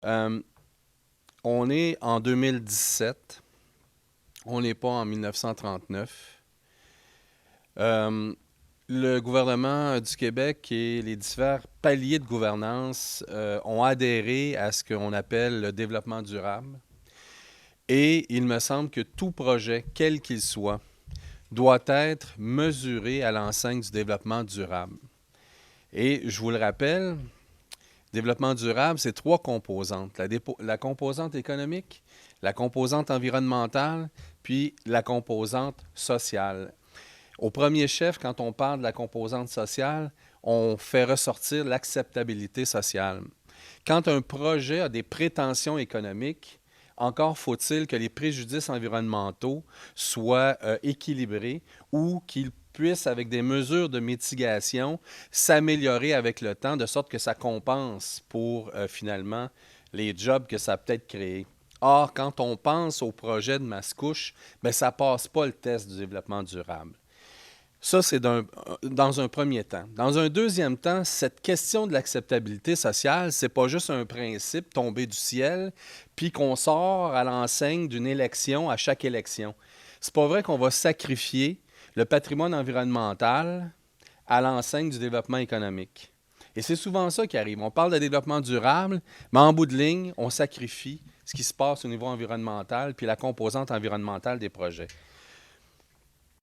Euh, on est en 2017, on n'est pas en 1939. Euh, le gouvernement du Québec et les divers paliers de gouvernance ont adhéré à ce qu'on appelle le développement durable. Et il me semble que tout projet, quel qu'il soit, doit être mesuré à l'enseigne du développement durable. Et je vous le rappelle, développement durable, c'est trois composantes. La composante économique, la composante environnementale, puis la composante sociale. Au premier chef, quand on parle de la composante sociale, on fait ressortir l'acceptabilité sociale. Quand un projet a des prétentions économiques, encore faut-il que les préjudices environnementaux soient équilibrés ou qu'ils puissent, avec des mesures de mitigation, s'améliorer avec le temps, de sorte que ça compense pour finalement les jobs que ça a peut-être créés. Or, quand on pense au projet de Mascouche, ben, ça ne passe pas le test du développement durable. Ça, c'est dans un premier temps. Dans un deuxième temps, cette question de l'acceptabilité sociale, c'est pas juste un principe tombé du ciel, puis qu'on sort à l'enseigne d'une élection à chaque élection. C'est pas vrai qu'on va sacrifier le patrimoine environnemental à l'enseigne du développement économique. Et c'est souvent ça qui arrive. On parle de développement durable, mais en bout de ligne, on sacrifie ce qui se passe au niveau environnemental puis la composante environnementale des projets.